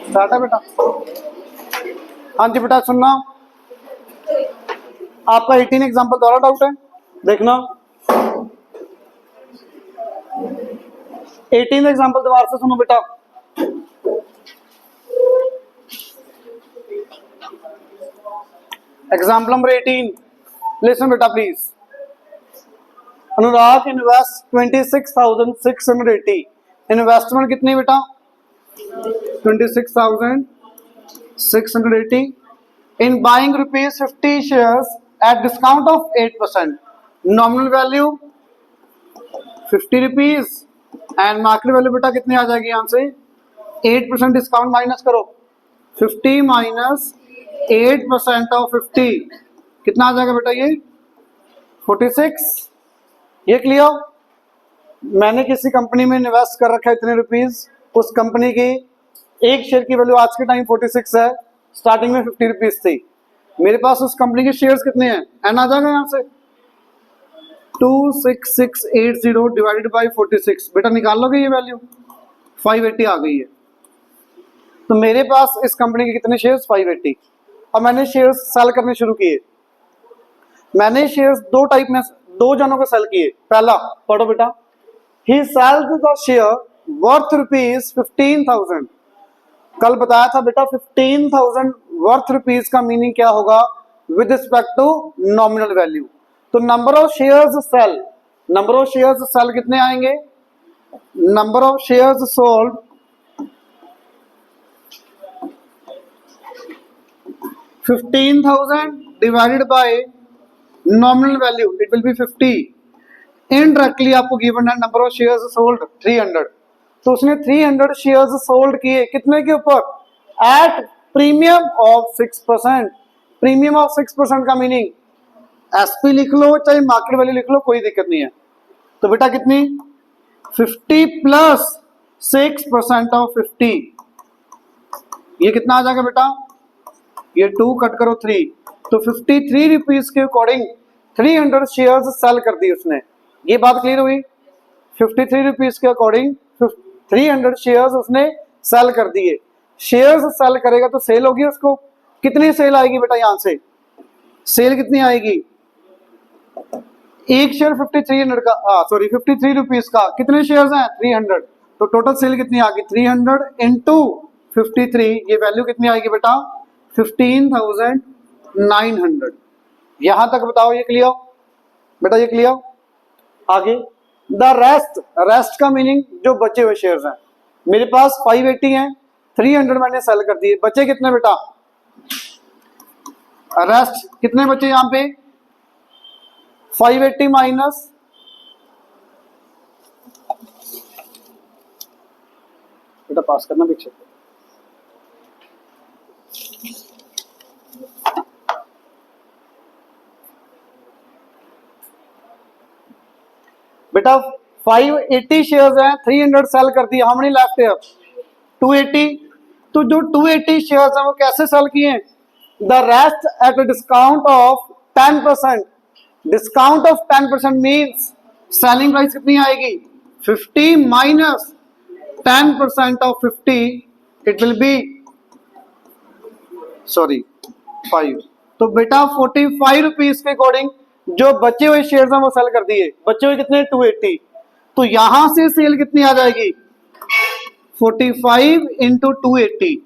Start है बेटा। हाँ जी बेटा सुनना, आपका 18 एग्जाम्पल दोबारा डाउट है, देखना 18 एग्जाम्पल दोबारा से सुनो बेटा। एग्जाम्पल नंबर 18, लिसन बेटा प्लीज। Anurag invest 26,680। इन्वेस्टमेंट कितनी बेटा? 26,680 in buying rupees 50 shares at discount of 8%. Nominal value 50 rupees and market value बेटा कितनी आ जाएगी यहाँ से? 8% डिस्काउंट माइनस करो, 50 माइनस 8% ऑफ 50 कितना आ जाएगा बेटा? ये 46। ये क्लियर? मैंने किसी कंपनी में इन्वेस्ट कर रखा है इतने रुपीज, उस कंपनी की एक शेयर की वैल्यू आज के टाइम 46 है, स्टार्टिंग में 50 रुपीज थी। मेरे पास उस कंपनी के शेयर्स कितने हैं? एन आ जाएगा यहाँ से 26680 डिवाइडेड बाई 46, बेटा निकाल लोगे ये वैल्यू 580 आ गई है। तो मेरे पास इस कंपनी के कितने शेयर्स? 580। और मैंने शेयर्स सेल करने शुरू किए। मैंने शेयर्स दो टाइप में, दो जनों को सेल किए। पहला पढ़ो बेटा, he sold the share worth rupees 15,000। कल बताया था बेटा 15,000 वर्थ रुपीज का मीनिंग क्या होगा with respect to nominal value. तो number of shares sell, number of shares sell कितने आएंगे? Number of shares sold 15,000 divided by nominal value, it will be 50। Indirectly आपको गिवन है नंबर ऑफ शेयर्स सोल्ड 300। तो उसने 300 shares sold किए कितने के ऊपर? At premium of 6%। Premium of 6% का मीनिंग एसपी लिख लो चाहे मार्केट वैल्यू लिख लो, कोई दिक्कत नहीं है। तो बेटा कितनी? 50 प्लस 6% ऑफ 50, ये कितना आ जाएगा बेटा? ये 2 कट करो 3, तो 53 रुपीज के अकॉर्डिंग 300 शेयर्स सेल कर दी उसने। ये बात क्लियर हुई? 53 रुपीज के अकॉर्डिंग 300 शेयर्स उसने सेल कर दिए। शेयर्स सेल करेगा तो सेल होगी, उसको कितनी सेल आएगी बेटा? यहां से सेल कितनी आएगी? एक शेयर 5300 का, सॉरी 53 रुपीज का, कितने शेयर्स हैं? 300। तो टोटल सेल कितनी आ गई? 300 इंटू 53, ये वैल्यू कितनी आएगी बेटा? 15,900। यहां तक बताओ ये क्लियर बेटा? ये क्लियर? आगे द रेस्ट, रेस्ट का मीनिंग जो बचे हुए शेयर्स हैं। मेरे पास 580 हैं, 300 मैंने सेल कर दिए, बचे कितने बेटा? रेस्ट कितने बचे यहां पे? 580 माइनस बेटा पास करना पीछे, बेटा 580 शेयर्स हैं, 300 सेल कर दिया, हाउ मेनी लेफ्ट है? 280। तो जो 280 शेयर्स हैं वो कैसे सेल किए? The rest at a discount of 10%। Discount of 10% means selling price कितनी आएगी? 50 minus 10% of 50, it will B sorry 5। तो बेटा 45 रुपीज के अकॉर्डिंग जो बचे हुए शेयर्स हैं वो सेल कर दिए। बचे हुए कितने? 280। तो यहां से सेल कितनी आ जाएगी? 45 इंटू 280।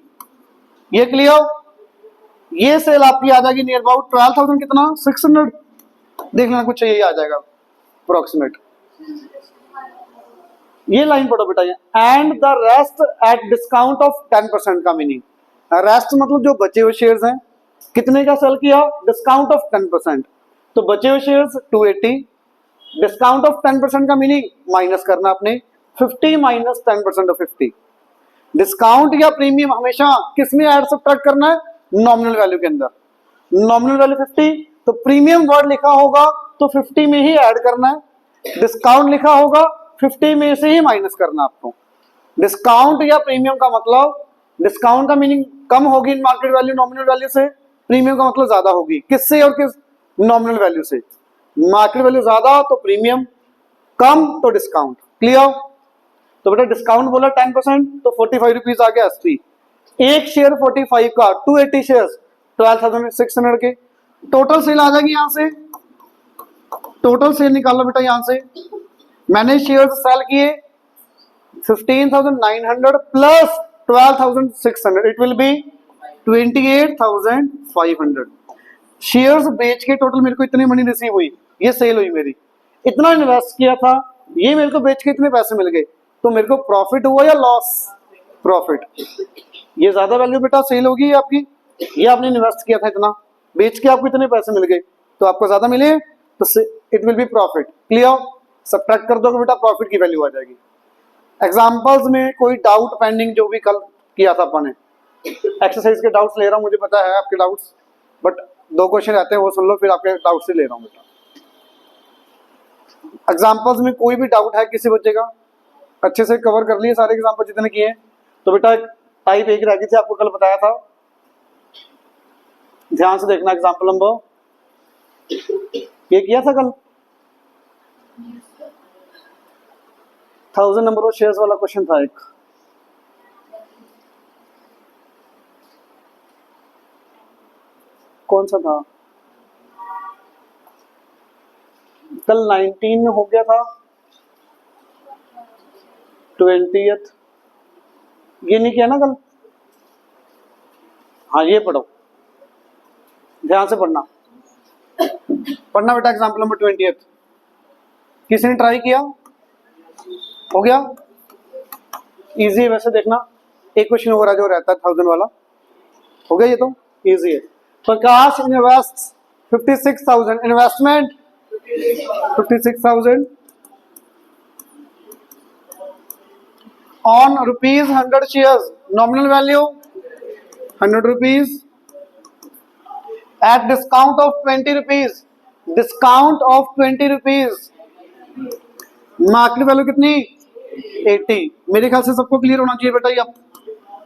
ये क्लियर? ये सेल आपकी आ जाएगी नियर अबाउट 12,000 कितना? 600। देखना कुछ यही आ जाएगा अप्रोक्सीमेट। ये लाइन पढ़ो बेटा, ये and the rest at discount of 10% का मीनिंग, रेस्ट मतलब जो बचे हुए शेयर्स हैं, कितने का सेल किया? Discount of 10%। तो बचे हुए शेयर्स 280, डिस्काउंट ऑफ 10% का मीनिंग माइनस करना अपने 50 माइनस 10% ऑफ 50। डिस्काउंट या प्रीमियम हमेशा किस में ऐड सब्ट्रैक्ट करना है? नॉमिनल वैल्यू के अंदर। नॉमिनल वैल्यू 50, तो प्रीमियम वर्ड लिखा होगा तो 50 में ही ऐड करना है, डिस्काउंट लिखा होगा 50 में से ही माइनस करना आपको। डिस्काउंट या प्रीमियम का मतलब, डिस्काउंट का मीनिंग कम होगी मार्केट वैल्यू नॉमिनल वैल्यू से, प्रीमियम का मतलब ज्यादा होगी। किससे और किस? नॉमिनल वैल्यू से। मार्केट वैल्यू ज्यादा तो प्रीमियम, कम तो डिस्काउंट। क्लियर? तो बेटा डिस्काउंट बोला 10%, तो 45 रुपीज आ गया एसपी। एक शेयर 45 का 280 शेयर 12,600 के। टोटल सेल आ जाएगी यहां से, टोटल सेल निकालो बेटा यहां से। मैंने शेयर सेल किए 15,900 plus 12,600, it will B 28,500। Shares बेच के टोटल मेरे को इतनी मनी रिसीव हुई, ये सेल हुई मेरी। इतना इन्वेस्ट किया था, ये मेरे को बेच के इतने पैसे मिल गए, तो मेरे को प्रॉफिट हुआ या लॉस? प्रॉफिट। ये ज्यादा वैल्यू बेटा सेल होगी आपकी, ये आपने इन्वेस्ट किया था इतना, बेच के आपको इतने पैसे मिल गए, तो आपको ज्यादा मिले तो it will B profit. Clear? Subtract कर दोगे बेटा, प्रॉफिट की वैल्यू आ जाएगी। एग्जांपल्स में कोई डाउट पेंडिंग जो भी कल किया था अपन ने, एक्सरसाइज के डाउट्स ले रहा हूं, मुझे पता है आपके डाउट्स, बट 2 क्वेश्चन रहते हैं वो सुन लो, फिर आपके डाउट्स ही ले रहा हूं बेटा। एग्जांपल्स में कोई भी डाउट है किसी बच्चे का, अच्छे से कवर कर लिए सारे एग्जांपल जितने किए हैं, तो बेटा टाइप 1 रह गई थी, आपको कल बताया था, ध्यान से देखना। एग्जांपल नंबर ये किया था कल, 1000 नंबर ऑफ शेयर्स वाला क्वेश्चन था एक। कौन सा था? कल 19 हो गया था, 20th ये नहीं किया ना कल? हाँ ये पढ़ो, ध्यान से पढ़ना, पढ़ना बेटा। एग्जाम्पल नंबर 20th किसी ने ट्राई किया? हो गया? इजी है वैसे, देखना एक क्वेश्चन हो रहा जो रहता है 1000 वाला, हो गया ये तो इजी है। प्रकाश invest 56,000, investment 56,000 on rupees 100 shares, nominal value 100 rupees at discount of 20 rupees, discount of 20 rupees, market value कितनी? 80। मेरे ख्याल से सबको क्लियर होना चाहिए बेटा। ये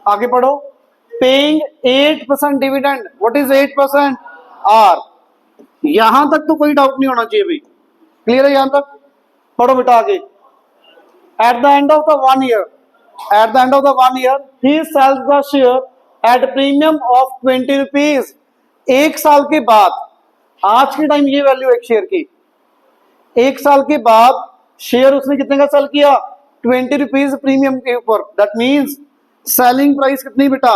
आगे पढ़ो। Paying 8% dividend, what is 8%? R. यहां तक तो कोई डाउट नहीं होना चाहिए भाई, क्लियर है यहां तक? पढ़ो बेटा आगे। At the end of the 1 year, at the end of the 1 year he sells the share at premium of 20 rupees। एक साल के बाद, आज के टाइम ये वैल्यू एक शेयर की, एक साल के बाद शेयर उसने कितने का सेल किया? 20 रुपीज प्रीमियम के ऊपर। दैट मीन्स सेलिंग प्राइस कितनी बेटा?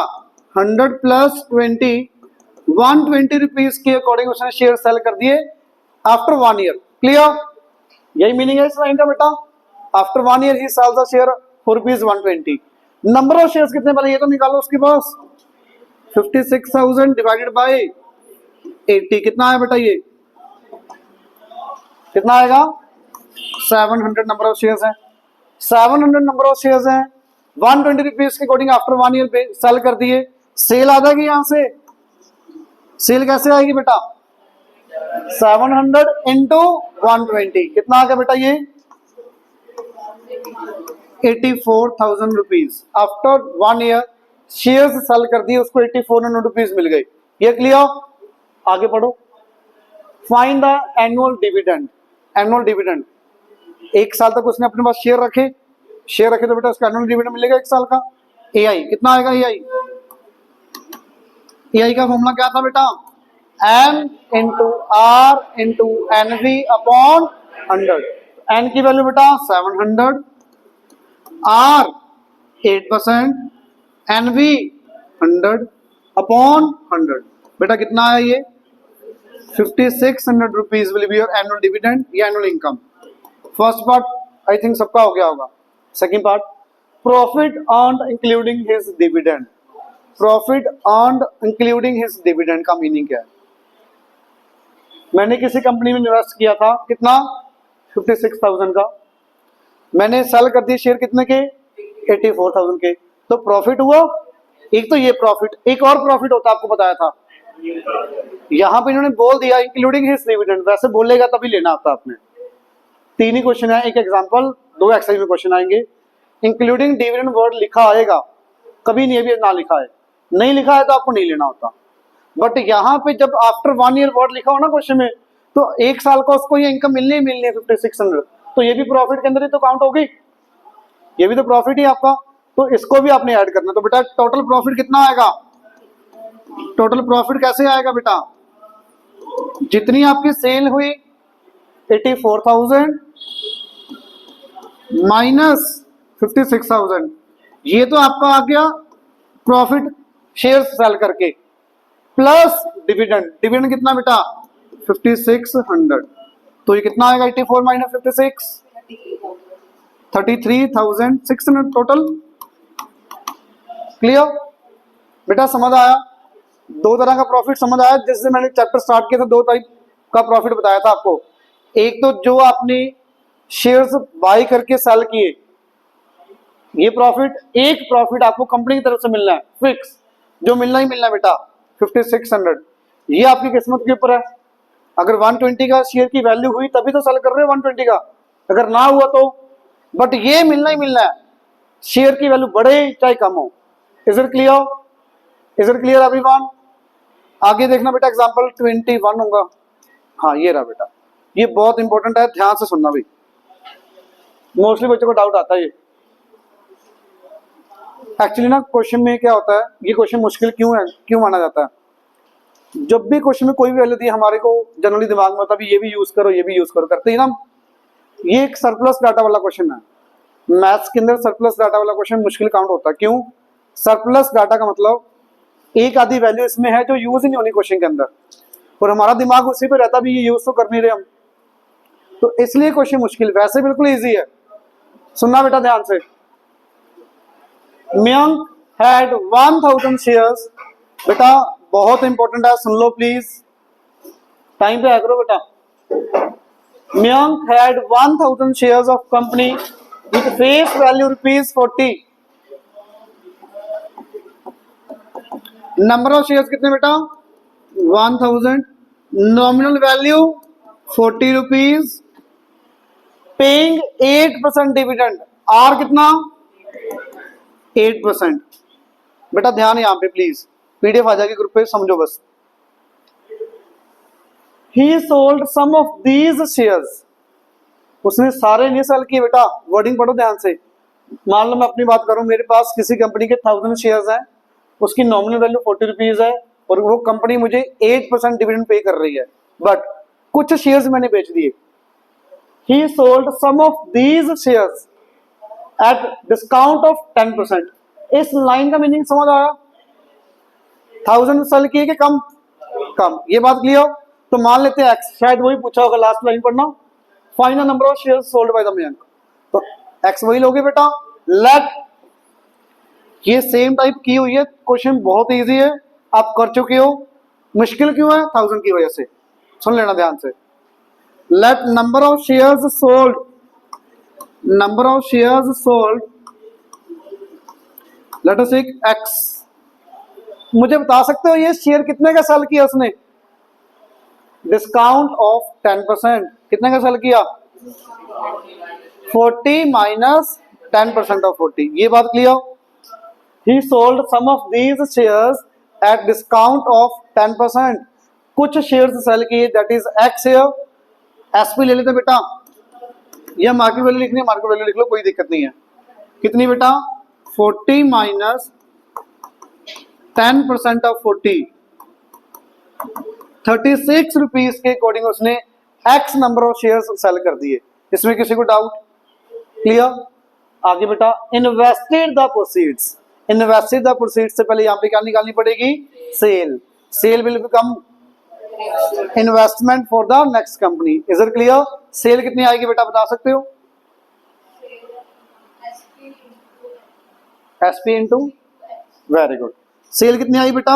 100 प्लस 20, 120 रुपीज के अकॉर्डिंग उसने शेयर सेल कर दिए आफ्टर 1 year। क्लियर? यही मीनिंग है इस लाइन का बेटा। आफ्टर 1 year ही sales the share for rupees 120। Number of shares कितने बने ये तो निकालो उसके पास। 56,000 डिवाइडेड बाय 80 कितना है बेटा? ये कितना आएगा? 700 नंबर ऑफ शेयर्स हैं, 700 नंबर ऑफ शेयर्स हैं, 120 रुपीज के अकॉर्डिंग आफ्टर 1 year पे सेल कर दिए। सेल आ जाएगी यहां से। सेल कैसे आएगी बेटा? 700 इंटू 120 कितना आ गया बेटा? ये 84,000 rupees. After 1 year shares cell कर दिए, उसको 8400 रुपीज मिल गए। ये क्लियर? आगे पढ़ो। Find the annual dividend. Annual dividend, एक साल तक उसने अपने पास शेयर रखे तो बेटा उसका एनुअल डिविडेंड मिलेगा एक साल का। एआई कितना आएगा? एआई का फॉर्मूला क्या था बेटा? M into R into NV upon 100। N की वैल्यू बेटा 700, आर 8%, एनवी 100 अपॉन 100। बेटा कितना है ये? 5600 rupees will be your annual dividend या annual income. First part I think सबका हो गया होगा। Second part, profit earned including his dividend. Profit earned including his dividend का मीनिंग क्या है? मैंने किसी कंपनी में इन्वेस्ट किया था, कितना? 56,000 का। मैंने सेल कर दिए शेयर कितने के? 84,000 के। तो प्रॉफिट हुआ। एक तो ये प्रॉफिट, एक और प्रॉफिट होता आपको बताया था, यहां पे इन्होंने बोल दिया इंक्लूडिंग हिज डिविडेंड, वैसे बोलेगा तभी लेना आता आपने। 3 ही क्वेश्चन है, एक एग्जांपल, 2 एक्सरसाइज में क्वेश्चन आएंगे। इंक्लूडिंग डिविडेंड वर्ड लिखा आएगा, कभी नहीं अभी ना लिखा है, नहीं लिखा है तो आपको नहीं लेना होता। बट यहाँ पे जब आफ्टर 1 year वर्ड लिखा हो ना क्वेश्चन में, तो एक साल का उसको ये इनकम मिलनी है 5600, तो ये भी प्रॉफिट के अंदर ही तो काउंट होगी। ये भी तो प्रॉफिट ही आपका, तो इसको भी आपने ऐड करना। तो बेटा टोटल प्रॉफिट कितना आएगा, टोटल प्रॉफिट कैसे आएगा बेटा, जितनी आपकी सेल हुई 84,000 माइनस 56,000, ये तो आपका आ गया प्रॉफिट शेयर सेल करके, प्लस डिविडेंड। डिविडेंड कितना बेटा 5600, तो ये कितना आएगा 84 माइनस 56, 33,600 टोटल। क्लियर बेटा, समझ आया? दो तरह का प्रॉफिट समझ आया। जैसे मैंने चैप्टर स्टार्ट किया था, दो टाइप का प्रॉफिट बताया था आपको। एक तो जो आपने शेयर्स बाय करके सेल किए, ये प्रॉफिट। एक प्रॉफिट आपको कंपनी की तरफ से मिलना है फिक्स, जो मिलना ही मिलना है बेटा 5600। ये आपकी किस्मत के ऊपर है। अगर 120 का शेयर की वैल्यू हुई तभी तो सेल कर रहे हो 120 का, अगर ना हुआ तो, बट ये मिलना ही मिलना है, शेयर की वैल्यू बढ़े चाहे कम हो। Is it clear? Is it clear everyone? आगे देखना बेटा, एग्जांपल 21 होगा। हाँ ये रहा बेटा, ये बहुत इंपॉर्टेंट है, ध्यान से सुनना भाई, मोस्टली बच्चों को डाउट आता है ये। एक्चुअली ना क्वेश्चन में क्या होता है, ये क्वेश्चन मुश्किल क्यों है, क्यों माना जाता है? जब भी क्वेश्चन में कोई भी वैल्यू दी हमारे को जनरली दिमाग में होता है ये भी यूज करो, ये भी यूज करो, करते ही ना। ये एक सरप्लस डाटा वाला क्वेश्चन है, मैथ्स के अंदर सरप्लस डाटा वाला क्वेश्चन मुश्किल काउंट होता है। क्यों? सरप्लस डाटा का मतलब एक आधी वैल्यू इसमें है जो यूज ही नहीं होनी क्वेश्चन के अंदर, और हमारा दिमाग उसी पे रहता भी ये यूज तो कर नहीं रहे हम, तो इसलिए क्वेश्चन मुश्किल। वैसे बिल्कुल इजी है, सुनना बेटा ध्यान से। मयंक हैड 1000 शेयर्स, बेटा बहुत इंपॉर्टेंट है, सुन लो प्लीज, टाइम पे आया करो बेटा। Mayank had 1000 shares of company with face value ₹40। Number of shares कितने बेटा 1000, nominal value ₹40, paying 8% dividend. R कितना 8%। बेटा ध्यान यहां पे प्लीज, पीडीएफ आ जाएगी ग्रुप पे, समझो बस। He sold some of these shares, उसने सारे नहीं सेल किए बेटा, वर्डिंग पढ़ो ध्यान से। मान लो मैं अपनी बात करूं, मेरे पास किसी कंपनी के 1000 शेयर्स हैं, उसकी नॉमिनल वैल्यू ₹40 है, और वो कंपनी मुझे 8% डिविडेंड पे कर रही है, बट कुछ शेयर्स मैंने बेच दिए। He sold some of these shares at discount of 10%। इस लाइन का मीनिंग समझ आया? 1000 सेल किए कि कम, कम, ये बात क्लियर? तो मान लेते हैं एक्स, शायद वही पूछा होगा, लास्ट लाइन पढ़ना, find the number of shares sold by the Mayank. तो एक्स वही लोगे बेटा। लेट, ये सेम टाइप की हुई है, क्वेश्चन बहुत इजी है, आप कर चुके हो। मुश्किल क्यों है? 1000 की वजह से, सुन लेना ध्यान से। Let number of shares sold, number of shares sold, let us take X. मुझे बता सकते हो ये शेयर कितने का सेल किया उसने? डिस्काउंट ऑफ 10%, कितने का सेल किया? 40 माइनस 10% ऑफ 40, ये बात clear? He sold some of these shares at discount of 10%, कुछ शेयर्स सेल किए, that is X. Share SP ले लेते बेटा, यह मार्केट वैल्यू लिखनी है, मार्केट वैल्यू लिख लो, कोई दिक्कत नहीं है। कितनी बेटा 40 माइनस 10% ऑफ 40, 36 रुपीज के अकॉर्डिंग उसने x number of shares cell कर दिए। इसमें किसी को डाउट? क्लियर? आगे बेटा, invested the proceeds, invested the proceeds से पहले यहां पे क्या निकालनी पड़ेगी? Sale. Sale will become investment for the next company. Is it clear? Sale कितनी आएगी बेटा बता सकते हो? SP into, very good. Sale कितनी आई बेटा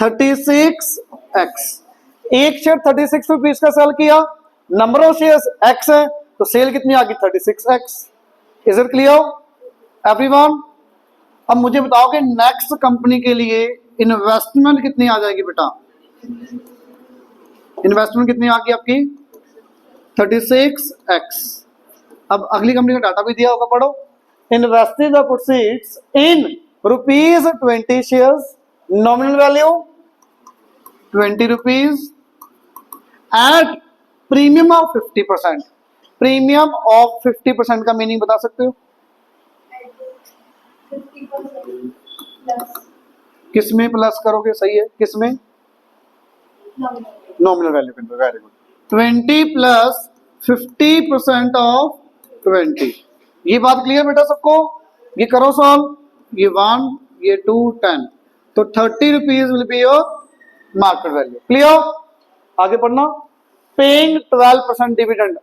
36x। एक शेयर 36 रुपीज का सेल किया, नंबर ऑफ शेयर्स x है, तो सेल कितनी आ गई 36x। Is it clear everyone? अब मुझे बताओ कि नेक्स्ट कंपनी के लिए इन्वेस्टमेंट कितनी आ जाएगी बेटा? इन्वेस्टमेंट कितनी आ गई आपकी 36x। अब अगली कंपनी का डाटा भी दिया होगा, पढ़ो। Invested the proceeds in ₹20 shares, nominal value 20 rupees at premium of 50%। Premium of 50% का मीनिंग बता सकते हो? 50% प्लस किसमें प्लस करोगे? सही है, किसमें? नॉमिनल वैल्यू के अंदर। Very good. 20 plus 50% of 20। ये बात क्लियर बेटा सबको? ये करो सॉल्व। ये 1, ये 2, 10, तो 30 rupees will be your market value. Clear? आगे पढ़ना। Paying 12% dividend,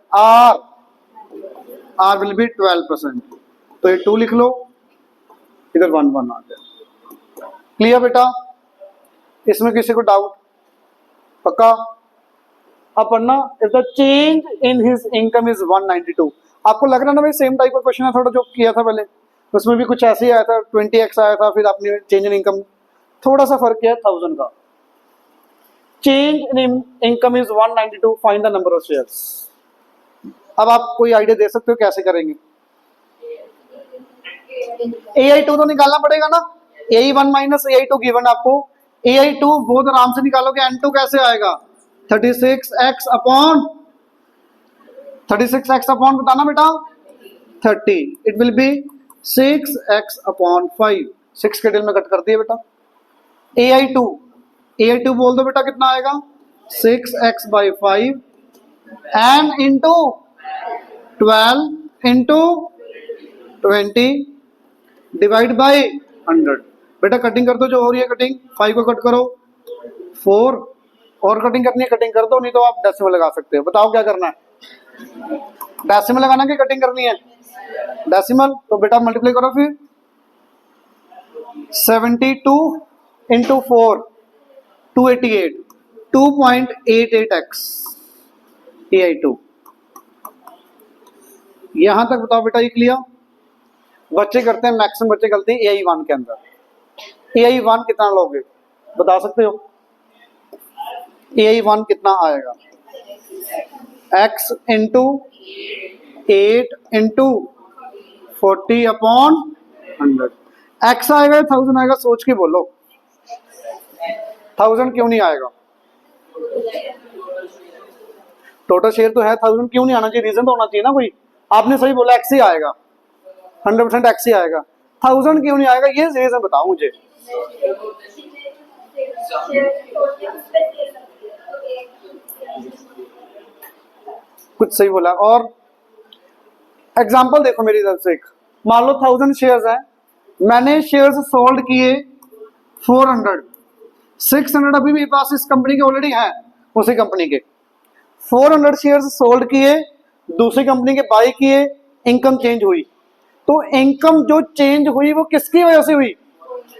R will be 12%, तो ये 2 लिख लो, इधर 1 1 आ गया। क्लियर बेटा? इसमें किसी को डाउट? पक्का? अब पढ़ना। If the change in his income is 192। आपको लग रहा ना भाई सेम टाइप का क्वेश्चन है थोड़ा जो किया था पहले, उसमें भी कुछ ऐसे ही आया था, 20x आया था, फिर आपने चेंज इन इनकम, थोड़ा सा फर्क किया 1000 का। Change in income is 192, find the number of shares. अब आप कोई आइडिया दे सकते हो कैसे करेंगे? AI2 तो निकालना पड़ेगा ना, AI1 माइनस AI2 गिवन आपको, AI2 बहुत आराम से निकालोगे। N2 कैसे आएगा? 36x अपॉन 36x अपॉन बताना बेटा 30, it will B 6x upon 5। 6 के दिल में कट कर दिए बेटा। AI2 बोल दो बेटा कितना आएगा? 6x by 5 N into 12 into 20 divide by 100। बेटा कटिंग कर दो, जो हो रही है कटिंग, 5 को कट करो 4, और कटिंग करनी है कटिंग कर दो, नहीं तो आप डेसिमल लगा सकते हो। बताओ क्या करना है? डेसिमल लगाना कि कटिंग करनी है? डेसिमल। तो बेटा मल्टीप्लाई करो फिर, 72 इंटू 4 288, 2.88x AI2। यहां तक बताओ बेटा, ये क्लियर? बच्चे करते हैं, मैक्सिमम बच्चे करते हैं AI1 के अंदर। AI1 कितना लोगे बता सकते हो? AI1 कितना आएगा? x into 8 into 40 upon 100। x आएगा 1000 आएगा? सोच के बोलो। 1000 क्यों नहीं आएगा? टोटल शेयर तो है, 1000 क्यों नहीं आना चाहिए? रीजन तो होना चाहिए ना कोई। आपने सही बोला, x ही आएगा, 100% x ही आएगा। 1000 क्यों नहीं आएगा? ये रीजन बताओ मुझे। कुछ सही बोला। और एग्जांपल देखो मेरी तरफ से एक, मान लो 1000 शेयर्स हैं, मैंने शेयर्स सोल्ड किए 400, 600 अभी मेरे पास इस कंपनी के ऑलरेडी हैं, उसी कंपनी के 400 शेयर्स सोल्ड किए, दूसरी कंपनी के बाई किए, इनकम चेंज हुई। तो इनकम जो चेंज हुई वो किसकी वजह से हुई?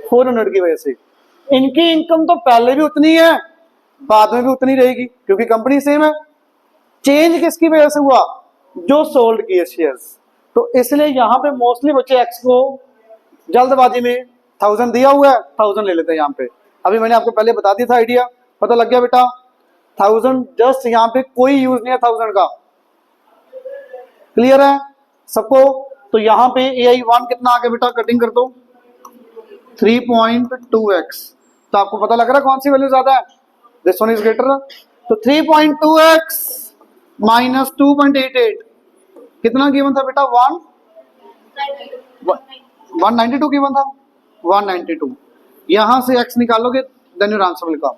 400 की वजह से। इनकी इनकम तो पहले भी उतनी है, बाद में भी उतनी रहेगी, क्योंकि कंपनी सेम है। चेंज किसकी वजह से हुआ? जो सोल्ड किए शेयर्स। तो इसलिए यहां पे मोस्टली बच्चे एक्स को जल्दबाजी में 1000 दिया हुआ है, 1000 ले लेते हैं यहाँ पे। अभी मैंने आपको पहले बता दिया था, आइडिया पता लग गया बेटा। 1000 जस्ट यहाँ पे कोई यूज नहीं है 1000 का। क्लियर है सबको? तो यहाँ पे AI1 कितना आ गया बेटा? कटिंग कर दो 3.2x। तो आपको पता लग रहा है कौन सी वैल्यू ज्यादा है? This one is greater. तो 3.2x माइनस 2.88 कितना गिवन था बेटा? 192 गिवन था, 192। यहां से x निकालोगे, then your answer will come.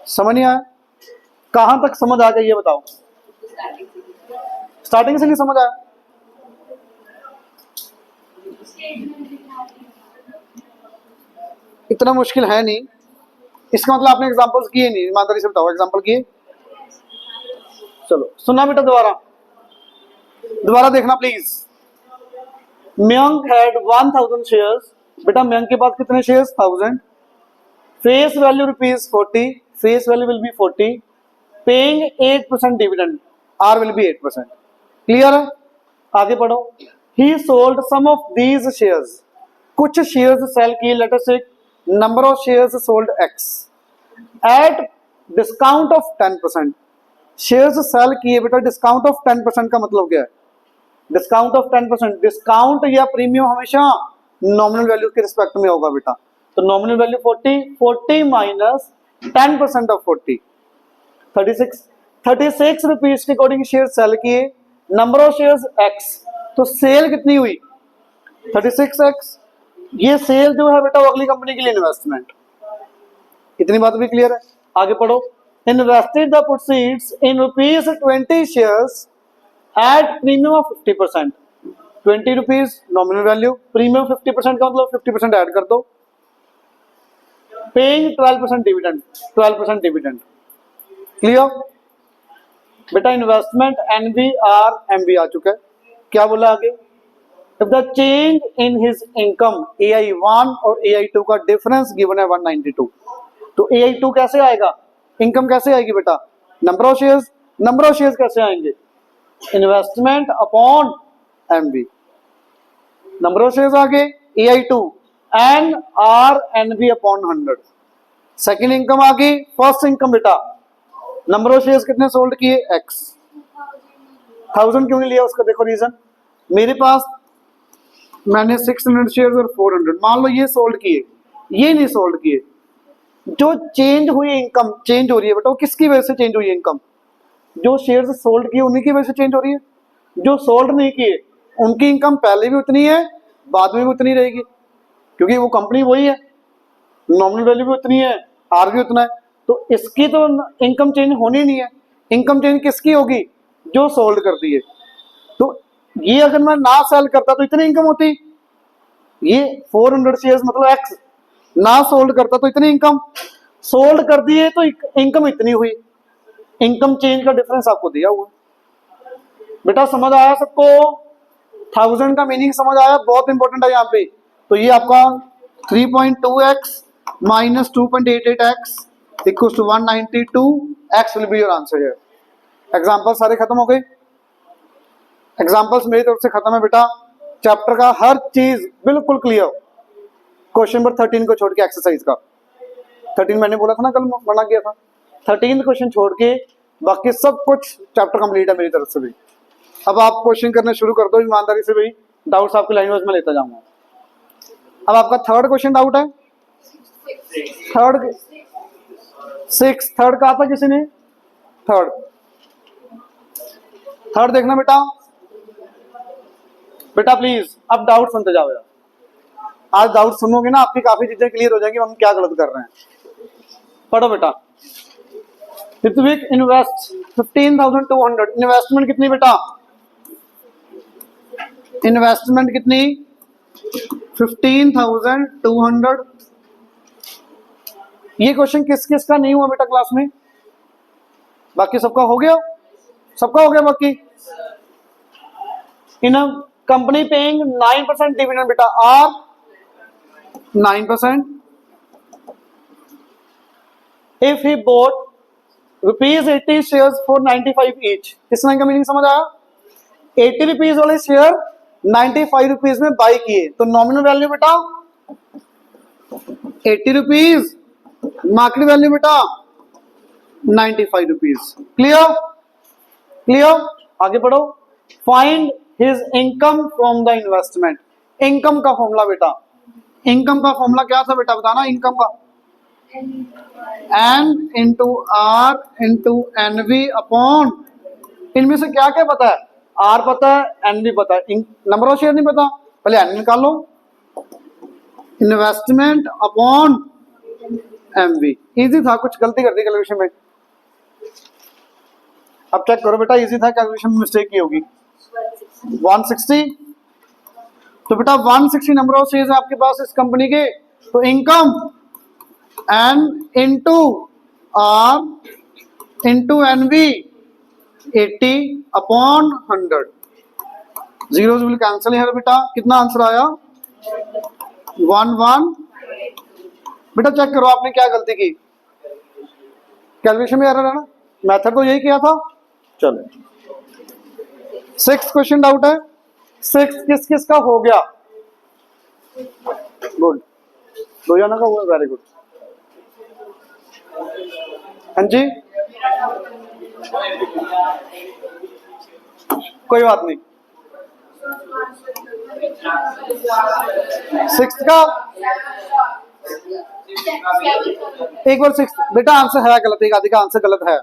समझ नहीं आया? कहां तक समझ आ गई ये बताओ? स्टार्टिंग से नहीं समझ आया? इतना मुश्किल है नहीं, इसका मतलब आपने एग्जांपल्स किए नहीं। ईमानदारी से बताओ, एग्जांपल किए? चलो सुनना बेटा, दोबारा देखना प्लीज। Mayank had 1000 shares. बेटा मयंक के पास कितने shares? 1000। Face value rupees 40, face value will be 40, paying 8% dividend, R will be 8%। Clear है? आगे पढ़ो। He sold some of these shares, कुछ शेयर्स सेल किए, let us say number of shares sold x at discount of 10%। Shares cell किए बेटा, discount of 10% का मतलब क्या है? डिस्काउंट ऑफ 10%, डिस्काउंट या प्रीमियम हमेशा नॉमिनल वैल्यू के रिस्पेक्ट में होगा बेटा। तो nominal value 40, 40 minus 10% of 40, 36। 36 rupees के अकॉर्डिंग शेयर सेल किए, नंबर ऑफ शेयर्स एक्स, तो सेल कितनी हुई 36x। ये सेल जो है बेटा वो अगली कंपनी के लिए इन्वेस्टमेंट। इतनी बात भी क्लियर है, आगे पढ़ो। Invested the proceeds in rupees 20 shares at premium of 50%। 20 rupees nominal value, premium 50% का मतलब 50% ऐड कर दो। Paying 12% dividend, 12% dividend. क्लियर बेटा। इन्वेस्टमेंट एनवीआर एमवी आ चुका है। क्या बोला आगे, if the change in his income AI1 और AI2 का डिफरेंस गिवन है 192, तो AI2 कैसे आएगा, इनकम कैसे आएगी बेटा, number of shares, number of shares कैसे आएंगे, investment upon MB, number of shares आगे AI2 N R NB upon 100। Second income आ गई, फर्स्ट इनकम बेटा नंबर ऑफ शेयर्स कितने सोल्ड किए एक्स। 1000 क्यों नहीं लिया उसका देखो रीजन, मेरे पास मैंने 600 शेयर्स और 400 मान लो ये सोल्ड किए, ये नहीं सोल्ड किए। जो चेंज हुई इनकम चेंज हो रही है बेटा वो किसकी वजह से चेंज हुई है इनकम, जो शेयर्स सोल्ड किए उन्हीं की वजह से चेंज हो रही है। जो सोल्ड नहीं किए उनकी इनकम पहले भी उतनी है बाद में भी उतनी रहेगी, क्योंकि वो कंपनी वही है, नॉमिनल वैल्यू भी उतनी है, आर भी उतना है, तो इसकी तो इनकम चेंज होनी नहीं है। इनकम चेंज किसकी होगी, जो सोल्ड कर दी है। तो ये अगर मैं ना सेल करता तो इतनी इनकम होती, ये 400 शेयर्स मतलब एक्स ना सोल्ड करता तो इतनी इनकम, सोल्ड कर दिए तो इनकम इतनी हुई। इनकम चेंज का डिफरेंस आपको दिया हुआ बेटा, समझ आया सबको, 1000 का मीनिंग समझ आया, बहुत इंपॉर्टेंट है यहाँ पे। तो ये आपका 3.2x minus 2.88x equals to 192, x will be your answer here. Example सारे खत्म हो गए, एग्जांपल्स मेरी तरफ से खत्म है बेटा। चैप्टर का हर चीज बिल्कुल क्लियर, क्वेश्चन नंबर 13 को छोड़ के एक्सरसाइज का 13 मैंने बोला था ना कल बना गया था, 13 क्वेश्चन छोड़ के बाकी सब कुछ चैप्टर कंप्लीट है मेरी तरफ से भी। अब आप क्वेश्चन करना शुरू कर दो ईमानदारी से भाई, डाउट्स आपकी लाइन वाइज में लेता जाऊंगा। अब आपका थर्ड क्वेश्चन डाउट है, थर्ड 6 थर्ड कहा था किसी ने, थर्ड देखना बेटा, बेटा प्लीज अब डाउट सुनते जाओ यार, आज डाउट सुनोगे ना आपकी काफी चीजें क्लियर हो जाएंगी हम क्या गलत कर रहे हैं। पढ़ो बेटा। ऋत्विक इन्वेस्ट 15,200, इन्वेस्टमेंट कितनी बेटा, इन्वेस्टमेंट कितनी 15,200। ये क्वेश्चन किस किस का नहीं हुआ बेटा क्लास में, बाकी सबका हो गया, सबका हो गया बाकी। इन कंपनी पेइंग 9% डिविडेंड बेटा, R 9%। If he bought ₹80 shares for 95 each, इस लाइन का मीनिंग समझ आया, 80 रुपीज वाले शेयर 95 रुपीज में बाई किए, तो नॉमिनल वैल्यू बेटा 80 रुपीज, मार्केट वैल्यू बेटा 95 रुपीज। क्लियर क्लियर, आगे बढ़ो। Find his income from the investment, income का फॉर्मूला बेटा, इनकम का फॉर्मूला क्या था बेटा बताना, इनकम का N into R into N V upon, इनमें से क्या क्या पता है, आर पता है एन वी पता है, नंबर ऑफ शेयर नहीं पता, पहले एन निकाल लो, investment upon M V. Easy था, कुछ गलती कर दी कैलकुलेशन में, अब चेक करो बेटा, इजी था कैलकुलेशन में मिस्टेक की होगी। 160, तो बेटा 160 नंबर ऑफ शेयर्स है आपके पास इस कंपनी के, तो income N into R into N V 80 upon 100, zero will cancel है बेटा, कितना आंसर आया 11। बेटा चेक करो आपने क्या गलती की, कैलकुलेशन में एरर है ना, मेथड तो यही किया था। चलो 6th क्वेश्चन डाउट है, 6 किस किस का हो गया, गुड, 2 जना का हुआ, वेरी गुड। हाँ जी कोई बात नहीं, 6th का एक बार 6 बेटा आंसर है गलत, एक आदि का आंसर गलत है,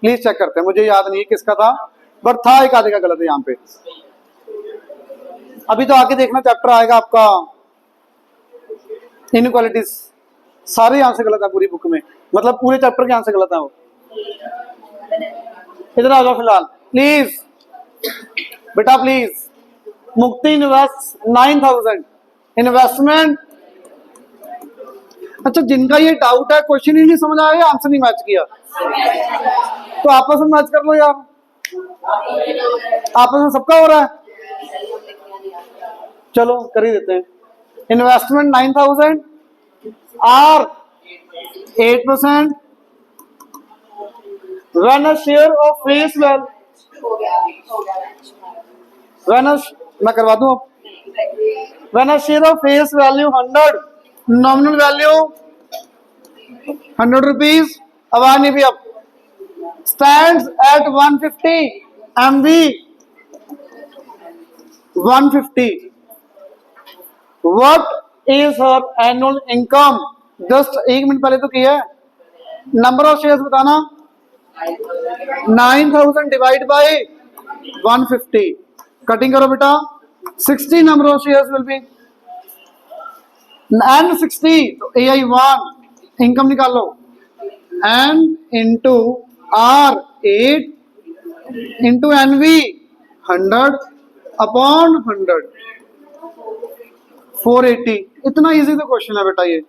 प्लीज चेक करते हैं, मुझे याद नहीं है किसका था, बट था एक आधे का गलत है यहाँ पे। अभी तो आगे देखना चैप्टर आएगा आपका इनइक्वालिटीज, सारे यहाँ से गलत है पूरी बुक में, मतलब पूरे चैप्टर के यहाँ से गलत है वो। इधर आ जाओ फिलहाल प्लीज बेटा प्लीज। मुक्ति इन्वेस्ट 9000 इन्वेस्टमेंट। अच्छा, जिनका ये डाउट है, क्वेश्चन ही नहीं समझ आया, आंसर नहीं मैच किया, तो आपस में मैच कर लो यार, आपस में सबका हो रहा है, चलो कर ही देते हैं। Investment 9000 R 8%, when a share of face value, मैं करवा दूं अब, when a share of face value 100, nominal value 100 rupees, अब आ नहीं भी, अब stands at 150 MV 150, what is her annual income? Just 1 minute पहले तो किया है, नंबर ऑफ शेयर्स बताना, 9000 डिवाइड बाय 150, कटिंग करो बेटा, 60 number of shares will be and 60, तो AI1 इनकम निकालो, N into R 8 into NV 100 upon 100 480। इतना इजी तो क्वेश्चन है बेटा ये।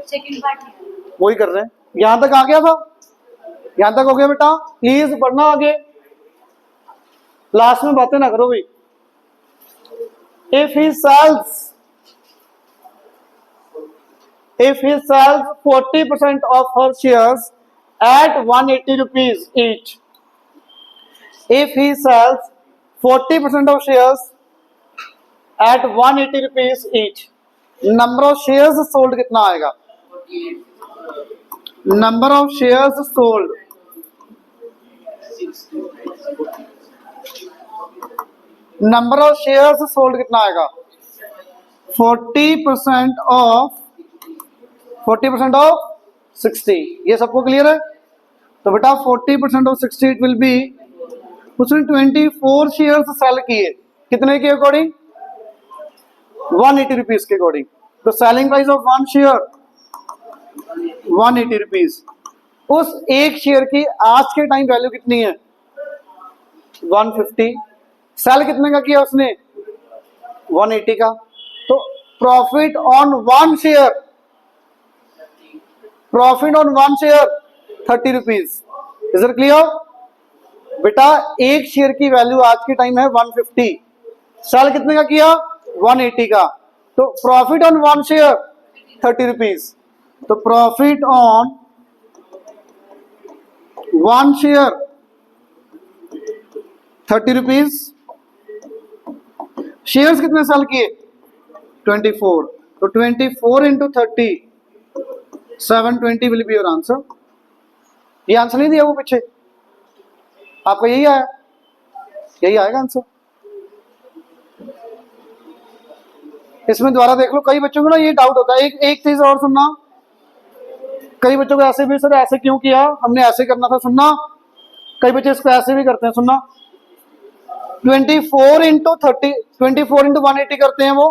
सेकंड पार्ट वही कर रहे हैं, यहां तक आ गया था, यहां तक हो गया बेटा, प्लीज पढ़ना आगे, लास्ट में बातें ना करो भाई। If he sells 40% of her shares at 180 rupees each, if he sells 40% of shares at 180 rupees each, number of shares sold कितना आएगा? Number of shares sold, number of shares sold कितना आएगा? 40% ऑफ 60। ये सबको क्लियर है? तो बेटा 40% of 60 it will B, उसने 24 शेयर्स सेल किए, कितने के अकॉर्डिंग? 180 रुपीज के अकॉर्डिंग। तो selling price of 1 share 180 rupees. उस एक शेयर की आज के टाइम वैल्यू कितनी है? 150। सेल कितने का किया उसने? 180 का। तो profit on 1 share, profit on 1 share 30 rupees. Is it clear? बेटा एक शेयर की वैल्यू आज के टाइम है 150, सेल कितने का किया? 180 का। तो प्रॉफिट ऑन 1 शेयर 30 रुपीज। तो profit on 1 share 30 rupees. Shares कितने सेल किए? 24। तो 24 into 30 720 will be your answer. ये आंसर नहीं दिया वो पीछे, आपका यही आया, यही आएगा आंसर। इसमें दोबारा देख लो, कई बच्चों को ना ये डाउट होता है। एक चीज और सुनना, कई बच्चों को ऐसे भी, सर ऐसे क्यों किया, हमने ऐसे करना था, सुनना। कई बच्चे इसको ऐसे भी करते हैं, सुनना। 24 इंटू 30, 24 इंटू 180 करते हैं वो,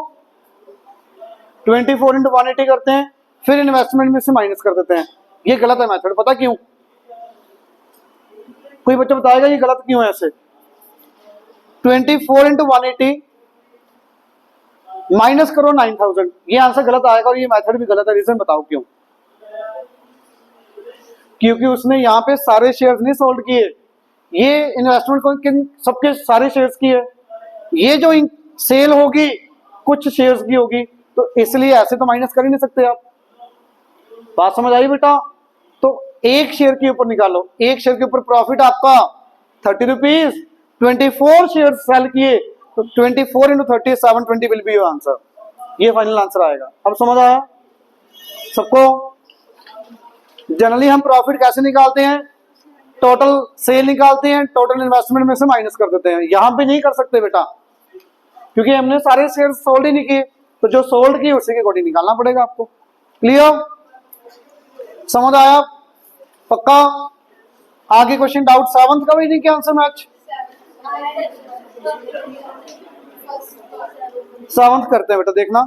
24 इंटू 180 करते हैं, फिर इन्वेस्टमेंट में से माइनस कर देते हैं। ये गलत है मेथड, पता क्यों? कोई बच्चा बताएगा ये गलत क्यों है ऐसे? 24 इंटू 180 माइनस करो 9000, ये आंसर गलत आएगा और ये मेथड भी गलत है। रीजन बताओ क्यों? क्योंकि उसने यहाँ पे सारे शेयर्स नहीं सोल्ड किए, ये इन्वेस्टमेंट को किन सबके सारे शेयर्स की है, ये जो सेल होगी कुछ शेयर्स की होगी, तो इसलिए ऐसे तो माइनस कर ही नहीं सकते आप। बात समझ आई बेटा? तो एक शेयर के ऊपर निकालो, एक शेयर के ऊपर प्रॉफिट आपका 30 रुपीज, 24 शेयर सेल किए, तो 24 into 30 720 will be your answer. ये फाइनल आंसर आएगा। अब समझ आया सबको? जनरली हम प्रॉफिट कैसे निकालते हैं? टोटल सेल निकालते हैं, टोटल इन्वेस्टमेंट में से माइनस कर देते हैं। यहां पे नहीं कर सकते बेटा, क्योंकि हमने सारे शेयर सोल्ड ही नहीं किए, तो जो सोल्ड किए उसी के अकॉर्डिंग निकालना पड़ेगा आपको। क्लियर, समझ आया पक्का। आगे क्वेश्चन डाउट सेवंथ का भी नहीं क्या आंसर मैच, सेवंथ करते हैं बेटा, देखना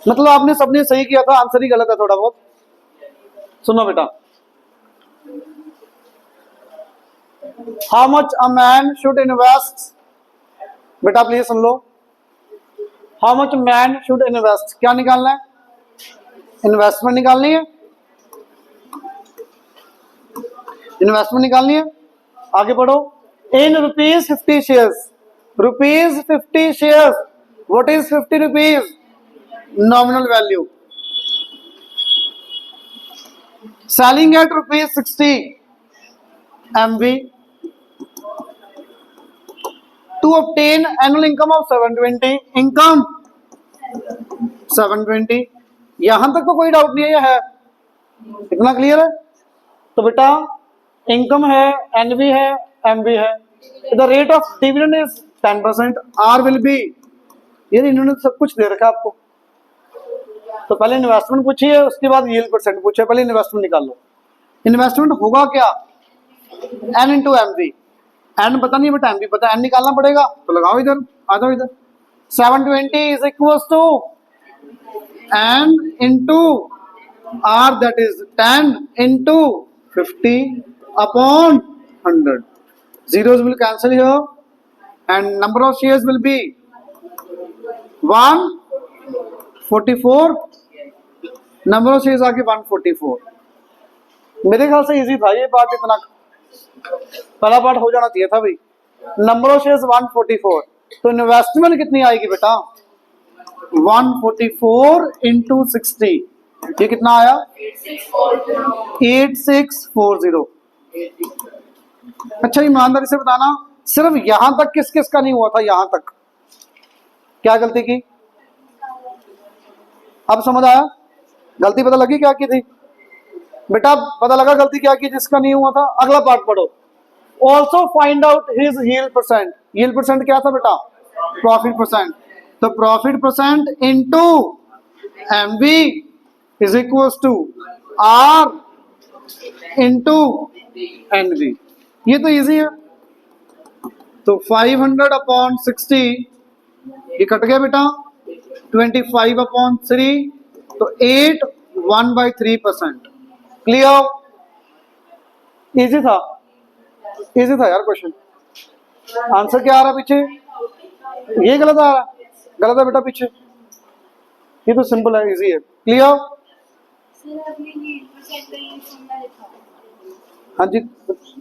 मतलब आपने सबने सही किया था, आंसर ही गलत है थोड़ा बहुत। सुनो बेटा, how much a man should invest, बेटा प्लीज सुन लो, how much man should invest, क्या निकालना है, इन्वेस्टमेंट निकालनी है, इन्वेस्टमेंट निकालनी है। आगे पढ़ो, इन रुपीज 50 शेयर्स, रुपीज 50 शेयर्स, what is 50 rupees, nominal value, selling at rupees 60 MV, to obtain annual income of 720, income 720, यहां तक तो कोई डाउट नहीं है, ये है, इतना क्लियर है। तो बेटा इनकम है, एनवी है, एमवी है, the rate of dividend is 10%, R will be, ये इन्होंने सब कुछ दे रखा है आपको। तो पहले इन्वेस्टमेंट पूछिए, उसके बाद यील्ड परसेंट पूछिए, पहले इन्वेस्टमेंट निकाल लो। इन्वेस्टमेंट होगा क्या, N into M V, N पता नहीं बेटा, एम वी पता, एन निकालना पड़ेगा, तो लगाओ इधर, आ जाओ इधर, 720 is equal to N into R, that is 10 into 50 upon 100, zeros will cancel here and number of shares will be 144, number of shares आके 144। मेरे ख्याल से इजी था ये पार्ट, इतना पहला पार्ट हो जाना चाहिए था भाई। नंबर ऑफ शेयर्स 144, तो इन्वेस्टमेंट कितनी आएगी बेटा, 144 इंटू 60, ये कितना आया 8640। अच्छा ईमानदारी से बताना, सिर्फ यहां तक किस किस का नहीं हुआ था, यहां तक क्या गलती की, अब समझ आया, गलती पता लगी क्या की थी बेटा, पता लगा गलती क्या की जिसका नहीं हुआ था। अगला पार्ट पढ़ो, also find out his yield percent, yield percent क्या था बेटा, प्रॉफिट परसेंट, तो profit percent into MV is equal to R into NV, ये तो इजी है। तो 500 अपॉन 60, ये कट गया बेटा, 25 अपॉन 3, तो 8 1/3%, क्लियर, इजी था, इजी था यार क्वेश्चन। आंसर क्या आ रहा है पीछे, ये गलत आ रहा है, गलत है बेटा पीछे, ये तो सिंपल है, इजी है, क्लियर। हाँ जी,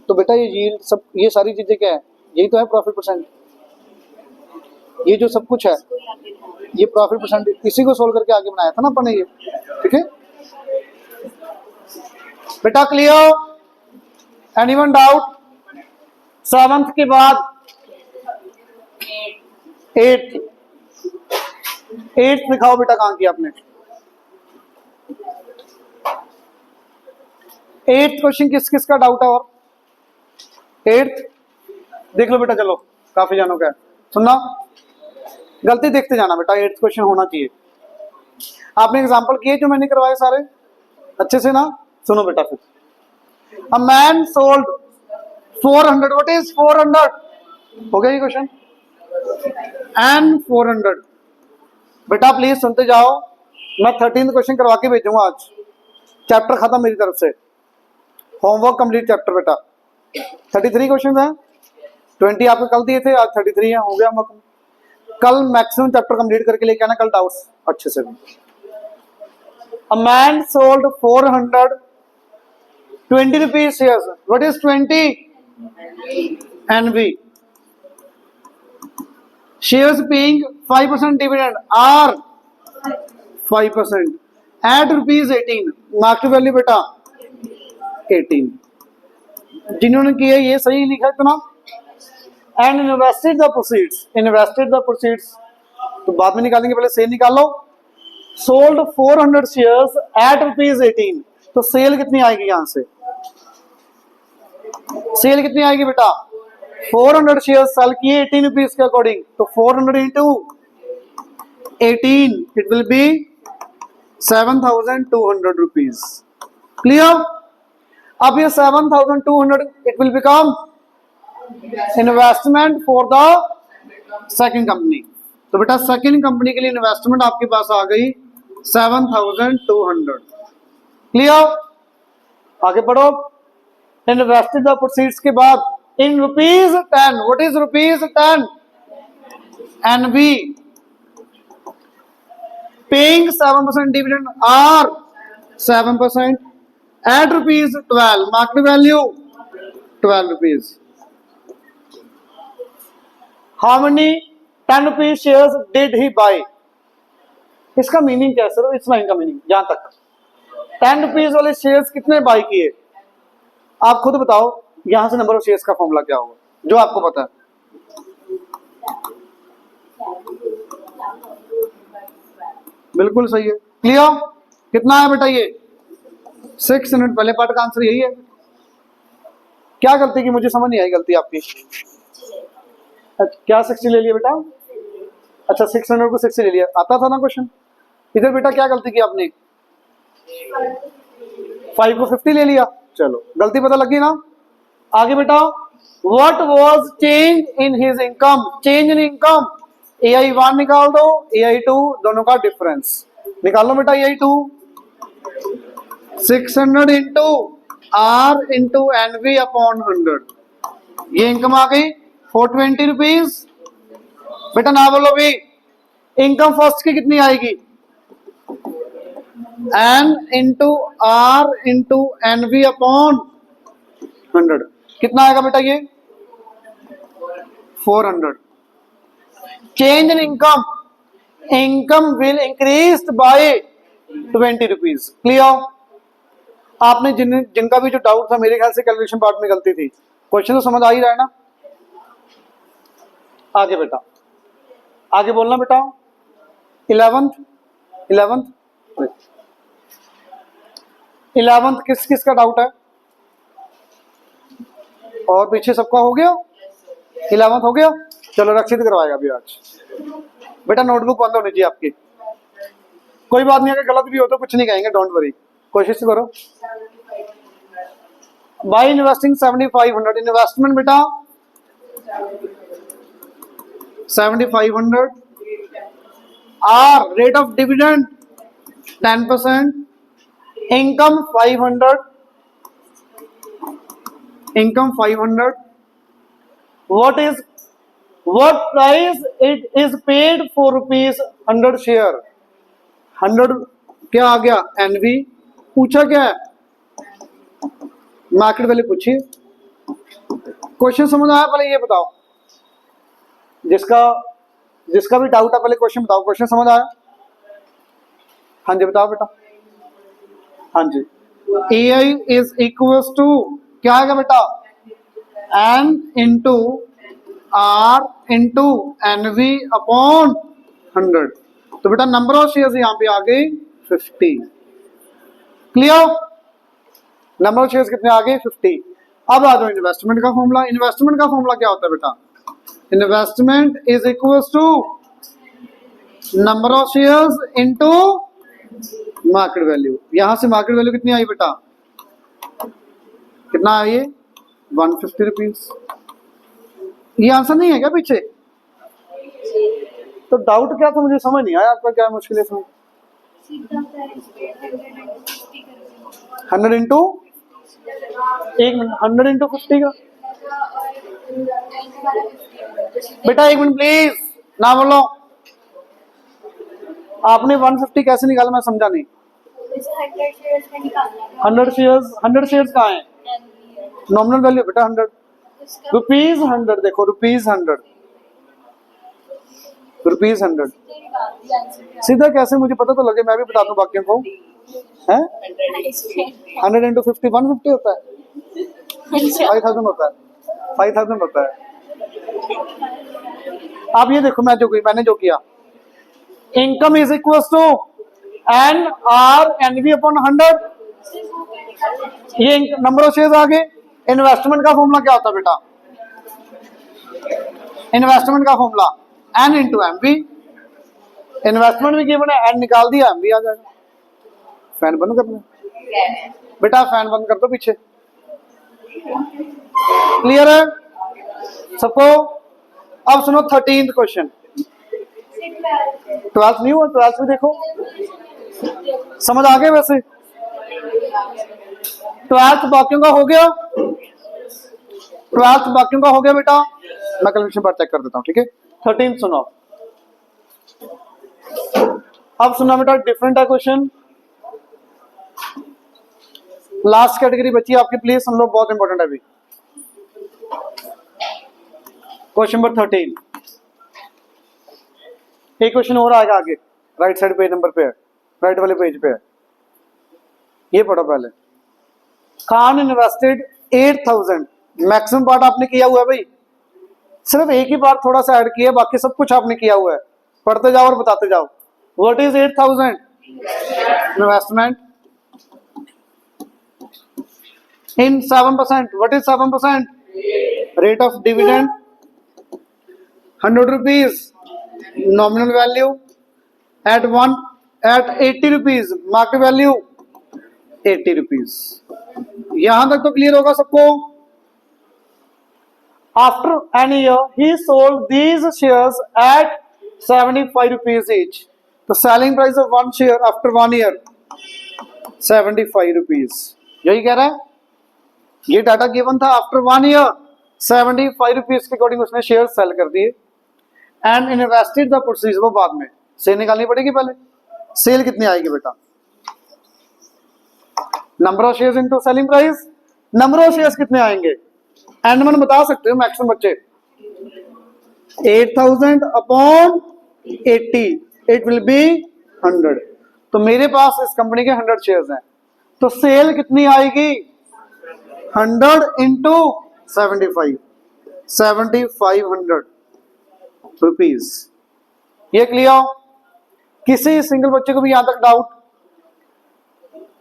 तो बेटा ये यील्ड सब, ये सारी चीजें क्या है, यही तो है प्रॉफिट परसेंट, ये जो सब कुछ है ये प्रॉफिट परसेंट, इसी को सोल्व करके आगे बनाया था ना अपन ने ये, ठीक है बेटा, क्लियर, एनीवन डाउट। सेवंथ के बाद एट्थ, एट्थ दिखाओ बेटा, कहां किया आपने, एट्थ क्वेश्चन किस किस का डाउट है, और एट्थ देख लो बेटा, चलो काफी जानों का है, सुनना, गलती देखते जाना बेटा, एट्थ क्वेश्चन होना चाहिए। आपने एग्जांपल किए जो मैंने करवाए सारे अच्छे से ना, सुनो बेटा फिर, अ मैन सोल्ड 400, व्हाट इज 400, हो गया ये क्वेश्चन, एंड 400, बेटा प्लीज सुनते जाओ, मैं 13th क्वेश्चन करवा के भेजूंगा आज, चैप्टर खत्म मेरी तरफ से, होमवर्क कंप्लीट चैप्टर बेटा, 33 क्वेश्चन है, 20 आपको कल दिए थे, आज 33 है, हो गया हम कल मैक्सिमम चैप्टर कंप्लीट करके लेके आना, कल डाउट्स अच्छे से। A man sold 420 rupees shares, what is 20 NV, shares paying 5% dividend, R 5%, at rupees 18, market value बेटा 18, जिन्होंने किया ये सही लिखा इतना, and invested the proceeds, invested the proceeds, तो बाद में निकालेंगे, पहले सेल निकालो, सोल्ड 400 शेयर्स एट रुपीज 18, तो सेल कितनी आएगी यहां से, सेल कितनी आएगी बेटा, 400 शेयर्स सेल किए 18 रुपीज के अकॉर्डिंग, तो 400 into 18, it will be 7,200 rupees. Clear? अब ये 7,200 it will become investment for the second company. तो बेटा सेकंड कंपनी के लिए इन्वेस्टमेंट आपके पास आ गई 7,200. क्लियर? आगे बढ़ो. इन्वेस्टेड द प्रोसीड्स के बाद in rupees 10. What is rupees 10? NB. Paying 7% dividend R 7%. At rupees 12. Market value 12 rupees. How many 10 rupees shares did he buy? इसका मीनिंग क्या है सर? इस लाइन का मीनिंग यहां तक 10 रुपीज वाले शेयर्स कितने बाय किए? आप खुद बताओ. यहां से नंबर ऑफ शेयर्स का फॉर्मूला क्या होगा जो आपको पता है? बिल्कुल सही है. क्लियर? कितना है बेटा ये? 600. पहले पार्ट का आंसर यही है. क्या गलती की? मुझे समझ नहीं आई गलती आपकी. क्या 60 ले लिया बेटा? अच्छा 600 को 60 ले लिया. आता था ना क्वेश्चन. इधर बेटा क्या गलती की आपने? 5 को 50 ले लिया. चलो गलती पता लगी ना. आगे बेटा what was change in his income? Change in income AI1 निकाल दो, AI2 दोनों का डिफरेंस निकाल लो बेटा. AI2 600 into R into NV upon 100. ये इनकम आ गई 420 रुपीज. बेटा ना बोलो भी. इनकम फर्स्ट की कितनी आएगी? N into R into NV upon 100. कितना आएगा बेटा ये? 400. Change in income. Income will increase by 20 rupees. Clear? आपने जिनका भी जो डाउट था, मेरे ख्याल से कैलकुलेशन पार्ट में गलती थी. क्वेश्चन तो समझ आ ही रहा है ना. आगे बेटा आगे बोलना बेटा. 11th किस किस का डाउट है? और पीछे सबका हो गया? 11th हो गया. चलो रक्षित करवाएगा अभी आज. बेटा नोटबुक बंद होनी चाहिए आपकी. कोई बात नहीं, अगर गलत भी हो तो कुछ नहीं कहेंगे. डोंट वरी, कोशिश करो. By investing 7,500. इन्वेस्टमेंट बेटा 7,500. R rate of dividend 10%. Income 500. Income 500. what price it is paid for rupees 100 share? 100 क्या आ गया? NV. पूछा क्या है? मार्केट वैल्यू पूछिए. क्वेश्चन समझ आया? पहले ये बताओ. जिसका भी डाउट है पहले क्वेश्चन बताओ. क्वेश्चन समझ आया? हाँ जी बताओ बेटा. हाँ जी. AI इज इक्वल्स टू क्या आएगा बेटा? N into R into NV upon 100. तो बेटा नंबर ऑफ शेयर्स यहाँ पे आ गए 50. क्लियर? नंबर ऑफ शेयर्स कितने आ गए? 50. अब आ जाओ इन्वेस्टमेंट का फॉर्मूला. इन्वेस्टमेंट का फॉर्मूला क्या होता है बेटा? Investment is equals to number of shares into market value. यहां से मार्केट वैल्यू कितनी आई बेटा? कितना आई? 150 रुपीज. ये आंसर नहीं है क्या पीछे? तो डाउट क्या था? मुझे समझ नहीं आया आपका क्या मुश्किल है इसमें. 100 इंटू 100 इंटू 50 का. बेटा एक मिनट प्लीज ना बोलो. आपने 150 कैसे निकाला? मैं समझा नहीं. 100 शेयर्स कहाँ है? नॉमिनल वैल्यू बेटा 100. रुपीज 100. देखो रुपीज 100. सीधा कैसे? मुझे पता तो लगे, मैं भी बता दूं बाकियों को. है 100 इंटू 50 150 होता है. 5,000 होता है. 5,000 होता है. अब ये देखो मैंने जो किया. Income is equal to NR/NV upon 100. ये नंबर ऑफ शेयर्स आ गए. इन्वेस्टमेंट का फॉर्मूला क्या होता है बेटा? इन्वेस्टमेंट का formula N into MV. Investment भी गिवन है एंड निकाल दिया भी आ जाएगा। फैन बंद करना बेटा, फैन बंद कर दो पीछे। क्लियर है सबको? अब सुनो 13th क्वेश्चन। 12th नहीं हुआ, 12th में देखो समझ आ गए वैसे। 12th बाकियों का हो गया, 12th बाकियों का हो गया बेटा। मैं कैलकुलेशन पर चेक कर देता हूं, ठीक है। 13th सुनो। अब सुना बेटा, डिफरेंट है क्वेश्चन। लास्ट कैटेगरी बची है आपकी, प्लीज सुन लो, बहुत इंपॉर्टेंट है अभी। Question number 13। एक क्वेश्चन और आएगा आगे, राइट साइड पेज नंबर पे है, राइट वाले पेज पे है, ये पढ़ो पहले। खान इन्वेस्टेड 8000, मैक्सिमम पार्ट आपने किया हुआ है भाई, सिर्फ एक ही पार्ट थोड़ा सा ऐड किया, बाकी सब कुछ आपने किया हुआ है। पढ़ते जाओ और बताते जाओ। What is 8000 investment in 7%? What is 7%? Rate of dividend 100 rupees, nominal value at 80 rupees, market value 80 rupees। यहां तक तो क्लियर होगा सबको? After an year he sold these shares at 75 rupees each। The selling price of one share after 1 year 75 rupees। यही कह रहा है, ये डाटा गिवन था। आफ्टर 1 ईयर 75 रुपीज के अकॉर्डिंग उसने शेयर सेल कर दिए एंड इन्वेस्टेड द प्रोसीज। वो बाद में सेल निकालनी पड़ेगी, पहले सेल कितनी आएगी बेटा? Number of shares into selling price. Number of shares कितने आएंगे? एंड मन बता सकते हो मैक्सिमम बच्चे। 8000 अपॉन 80, इट विल बी 100। तो मेरे पास इस कंपनी के 100 शेयर्स हैं, तो सेल कितनी आएगी? 100 इंटू 75, 7500 रुपीज। ये क्लियर? किसी सिंगल बच्चे को भी यहां तक डाउट?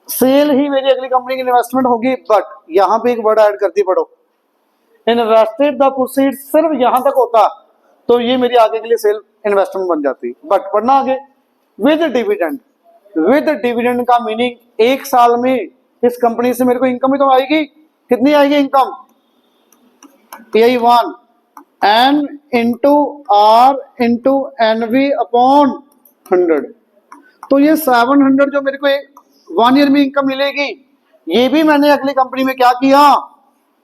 सेल ही मेरी अगली कंपनी की इन्वेस्टमेंट होगी, बट यहां पे एक वर्ड ऐड कर दी, पढ़ो। इन्वेस्टेड द प्रोसीड्स सिर्फ यहां तक होता तो ये मेरी आगे के लिए सेल इन्वेस्टमेंट बन जाती, बट पढ़ना आगे विद डिविडेंड। विद डिविडेंड का मीनिंग एक साल में इस कंपनी से मेरे को इनकम ही तो आएगी। कितनी आएगी income? AI1 N into R into NV upon 100। तो ये 700 जो मेरे को 1 ईयर में इनकम मिलेगी, ये भी मैंने अगली कंपनी में क्या किया?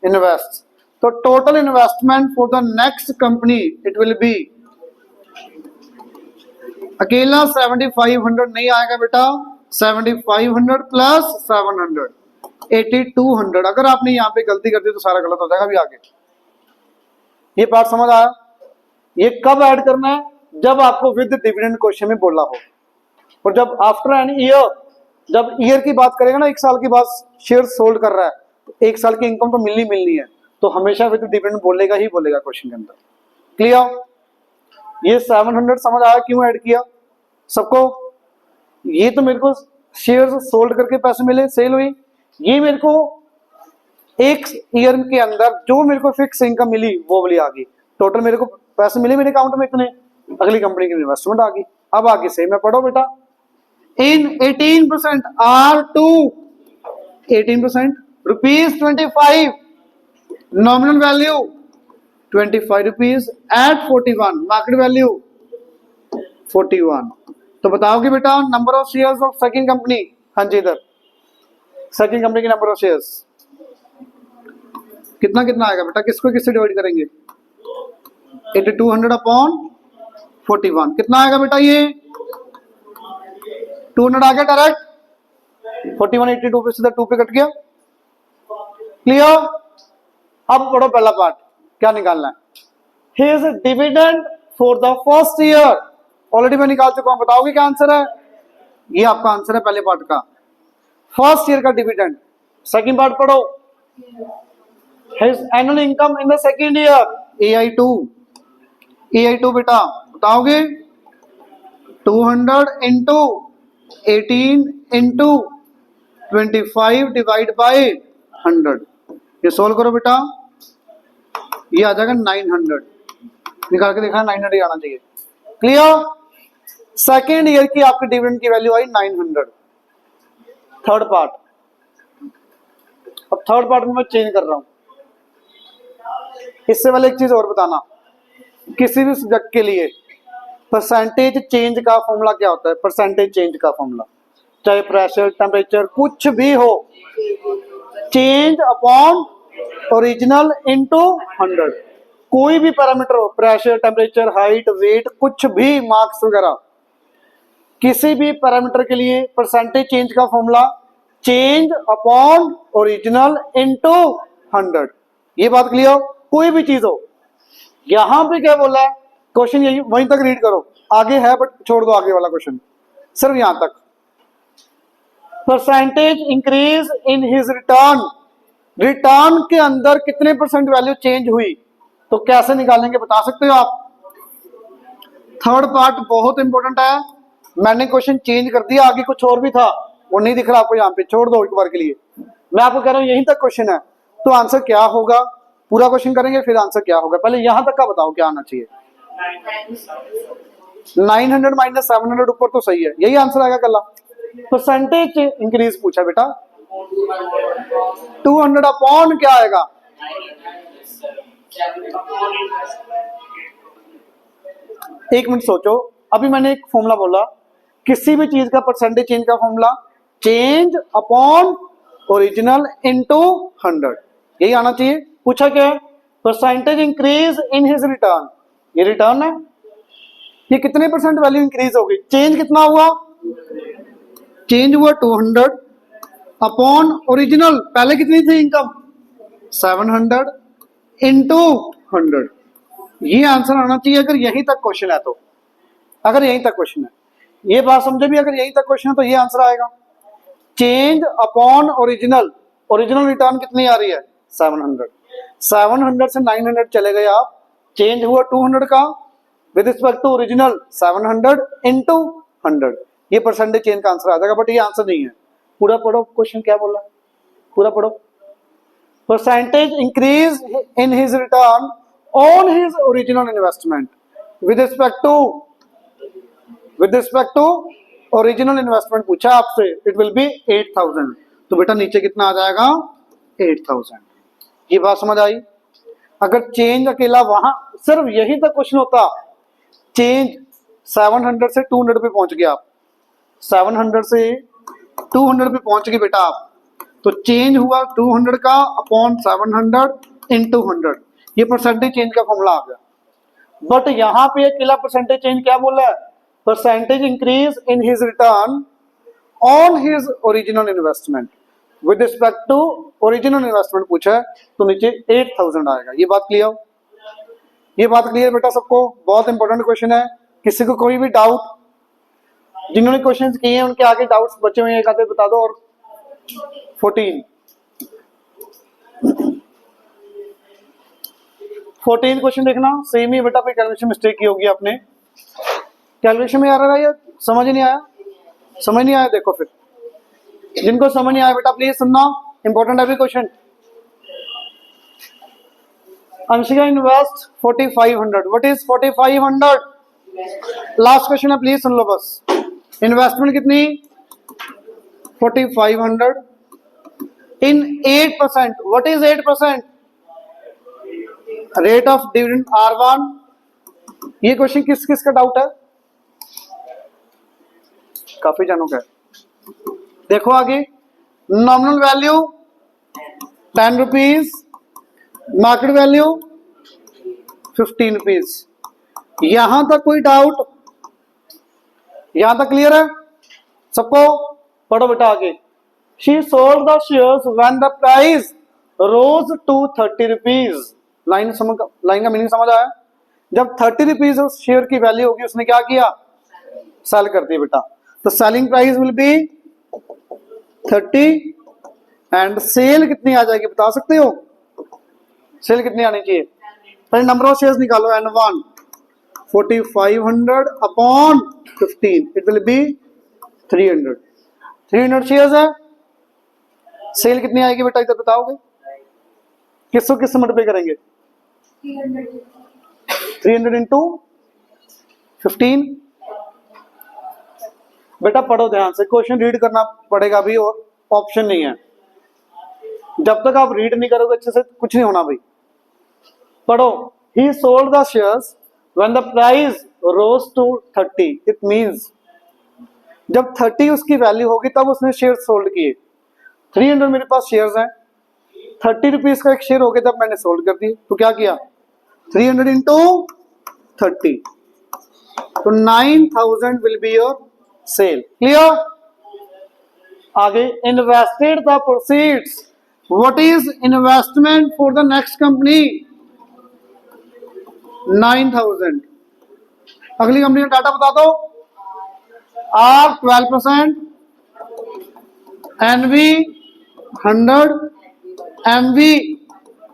इन्वेस्ट। तो total investment for the next company it will B, अकेला 7500 नहीं आएगा बेटा, 7500 प्लस 700 8200। अगर आपने यहाँ पे गलती कर दी तो सारा गलत हो जाएगा भी आगे। ये पार्ट समझ आया? ये कब ऐड करना है? जब आपको विद डिविडेंड क्वेश्चन में बोला हो। और जब आफ्टर एन ईयर, जब ईयर की बात करेगा ना, एक साल की बात, शेयर सोल्ड कर रहा है, तो एक साल की इनकम तो मिलनी है, तो हमेशा विद डिविडेंड बोलेगा ही बोलेगा क्वेश्चन के अंदर। क्लियर? ये 700 समझ आया क्यों ऐड किया सबको? ये तो मेरे को शेयर सोल्ड करके पैसे मिले, सेल हुई। ये मेरे को एक ईयर के अंदर जो मेरे को फिक्स इनकम मिली वो वाली आ गई। टोटल मेरे को पैसे मिले मेरे अकाउंट में इतने, अगली कंपनी की इन्वेस्टमेंट आ गई। अब आगे से मैं पढ़ो बेटा। In 18% R2 18% rupees 25, nominal value 25 rupees at 41, market value 41। तो बताओगे बेटा number of shares of second company. हाँ जी, इधर सेकंड कंपनी की नंबर ऑफ शेयर्स कितना कितना आएगा बेटा? किसको किससे डिवाइड करेंगे? 8200 अपॉन 41 कितना आएगा बेटा? ये 200 आ गया डायरेक्ट, 41 82 पे सीधा 2 पे कट गया। क्लियर? अब पढ़ो पहला पार्ट, क्या निकालना है? His dividend for the first year. Already मैं निकाल चुका हूं, बताओगे क्या आंसर है? ये आपका आंसर है पहले पार्ट का, फर्स्ट ईयर का डिविडेंड। सेकंड पार्ट पढ़ो, his annual income in the second year, AI2 बेटा बताओगे? 200 इंटू 18 इंटू 25 डिवाइड बाय 100। ये सोल्व करो बेटा, ये आ जाएगा 900। निकाल के देखा, 900 ही आना चाहिए। क्लियर? सेकेंड ईयर की आपकी डिविडेंड की वैल्यू आई 900। थर्ड पार्ट, अब थर्ड पार्ट में मैं चेंज कर रहा हूं। इससे पहले एक चीज और बताना, किसी भी सब्जेक्ट के लिए परसेंटेज चेंज का फॉर्मूला क्या होता है? परसेंटेज चेंज का फॉर्मूला, चाहे प्रेशर, टेम्परेचर, कुछ भी हो, चेंज अपॉन ओरिजिनल इनटू 100। कोई भी पैरामीटर हो, प्रेशर, टेम्परेचर, हाइट, वेट, कुछ भी, मार्क्स वगैरह, किसी भी पैरामीटर के लिए परसेंटेज चेंज का formula change upon original into 100। ये बात क्लियर? कोई भी चीज हो। यहां पे क्या बोला है क्वेश्चन, यही वहीं तक रीड करो, आगे है बट छोड़ दो आगे वाला क्वेश्चन, सिर्फ यहां तक। Percentage increase in his return, return के अंदर कितने परसेंट वैल्यू चेंज हुई, तो कैसे निकालेंगे बता सकते हो आप? थर्ड पार्ट बहुत इंपॉर्टेंट है, मैंने क्वेश्चन चेंज कर दिया, आगे कुछ और भी था, वो नहीं दिख रहा आपको यहाँ पे, छोड़ दो एक बार के लिए। मैं आपको कह रहा हूँ यहीं तक क्वेश्चन है, तो आंसर क्या होगा? पूरा क्वेश्चन करेंगे फिर आंसर क्या होगा, पहले यहां तक का बताओ क्या आना चाहिए। 900 माइनस 700 ऊपर तो सही है, यही आंसर आएगा कल। परसेंटेज इंक्रीज पूछा बेटा, 200 अपॉन क्या आएगा? एक मिनट सोचो, अभी मैंने एक फॉर्मूला बोला, किसी भी चीज का परसेंटेज चेंज का formula change upon original into 100, यही आना चाहिए। पूछा क्या है? Percentage increase in his return, ये रिटर्न है, ये कितने परसेंट वैल्यू इंक्रीज हो गई? चेंज कितना हुआ? चेंज हुआ 200 अपॉन ओरिजिनल, पहले कितनी थी इनकम? 700 इंटू 100। ये आंसर आना चाहिए अगर यहीं तक क्वेश्चन है तो, अगर यहीं तक क्वेश्चन है, ये बात समझे भी, अगर यहीं तक क्वेश्चन है तो ये आंसर आएगा। Change upon original, original return कितनी आ रही है? 700। 700 से 900 चले गए आप, चेंज हुआ 200 का with respect to original 700 into 100, ये परसेंटेज चेंज का आंसर आ जाएगा, बट ये आंसर नहीं है। पूरा पढ़ो क्वेश्चन क्या बोला, पूरा पढ़ो। Percentage increase in his return on his original investment with respect to original investment पूछा आपसे, इट विल बी 8000, तो बेटा नीचे कितना आ जाएगा? 8000। ये बात समझ आई? अगर चेंज अकेला वहां सिर्फ यही तक क्वेश्चन होता, चेंज 700 से 200 पे पहुंच गए आप, 700 से 200 पे पहुंच गए बेटा आप, तो चेंज हुआ 200 का अपॉन 700 इंटू 100, ये परसेंटेज चेंज का फॉर्मूला आ गया। बट यहां पे अकेला परसेंटेज चेंज क्या बोला है? Percentage increase in his return on his original investment with respect to original investment पूछा है, तो नीचे 8000 आएगा। ये बात क्लियर? ये बात क्लियर बेटा सबको? बहुत इंपॉर्टेंट क्वेश्चन है, किसी को कोई भी डाउट, जिन्होंने क्वेश्चंस किए हैं उनके आगे डाउट्स बचे हुए हैं एक आधे बता दो। और 14 क्वेश्चन देखना, सेम ही बेटा, कोई कैलकुलेशन मिस्टेक की होगी आपने, कैलकुलेशन में आ रहा है या समझ नहीं आया? समझ नहीं आया, देखो फिर जिनको समझ नहीं आया बेटा प्लीज सुनना, इंपॉर्टेंट है भी question. Anshika invest 4500, what is 4500? Last question है, प्लीज सुन लो बस। इन्वेस्टमेंट कितनी? 4500 इन 8%, what is 8%? Rate of dividend R1। ये क्वेश्चन किस किस का डाउट है? काफी जनों का है। देखो आगे, nominal value 10 rupees, market value 15 rupees, यहां तक कोई डाउट? यहां तक क्लियर है सबको? पढ़ो बेटा आगे। She sold the shares when the price rose to 30 rupees, line का मीनिंग समझ आया? जब 30 रुपीज उस शेयर की वैल्यू होगी, उसने क्या किया? सेल कर दी बेटा, तो selling price will be 30 and sale कितनी आ जाएगी बता सकते हो? सेल कितनी आनी चाहिए? पहले नंबर ऑफ शेयर्स निकालो, N1 4500 upon 15, it will B 300। 300 shares है, सेल कितनी आएगी बेटा इधर बताओगे? किसको किससे मल्टीप्लाई करेंगे? 300 इंटू 15, बेटा पढ़ो ध्यान से, क्वेश्चन रीड करना पड़ेगा भी और ऑप्शन नहीं है। जब तक आप रीड नहीं करोगे अच्छे से कुछ नहीं होना भाई। पढ़ो, he sold the shares when the price rose to 30, it means जब 30 उसकी वैल्यू होगी तब उसने शेयर सोल्ड किए। 300 मेरे पास शेयर्स हैं, 30 रुपीज का एक शेयर हो गया तब मैंने सोल्ड कर दी। तो क्या किया, 300 इंटू 30, तो 9000 will be your sale. Clear? आगे, invested the proceeds, what is investment for the next company, 9000। अगली कंपनी का डाटा बता दो, आर 12%, एनवी 100, एमवी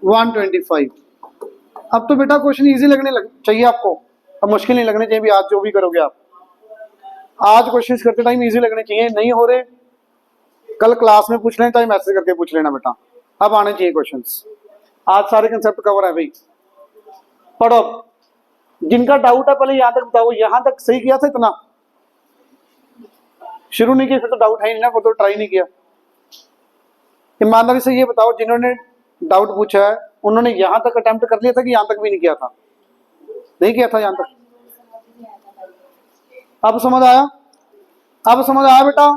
125। अब तो बेटा क्वेश्चन इजी लगने चाहिए आपको, अब मुश्किल नहीं लगने चाहिए भी। आज जो भी करोगे आप, आज कोशिश करते टाइम इजी लगने चाहिए। नहीं हो रहे कल क्लास में पूछ लें, चाहे मैसेज करके पूछ लेना बेटा, अब आने चाहिए क्वेश्चंस। आज सारे कंसेप्ट कवर है भाई। पढ़ो, जिनका डाउट है पहले यहां तक बताओ, यहां तक सही किया था इतना? शुरू नहीं किया फिर तो डाउट है ही नहीं ना, फिर तो ट्राई नहीं किया। ईमानदारी से ये बताओ, जिन्होंने डाउट पूछा है उन्होंने यहां तक अटेम्प्ट कर लिया था कि यहां तक भी नहीं किया था? नहीं किया था यहां तक। अब समझ आया? अब समझ आया बेटा?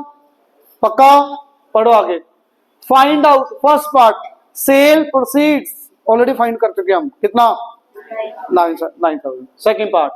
पक्का? पढ़ो आगे। Find out, first part sale proceeds already find कर चुके हम, कितना, 9000। Second part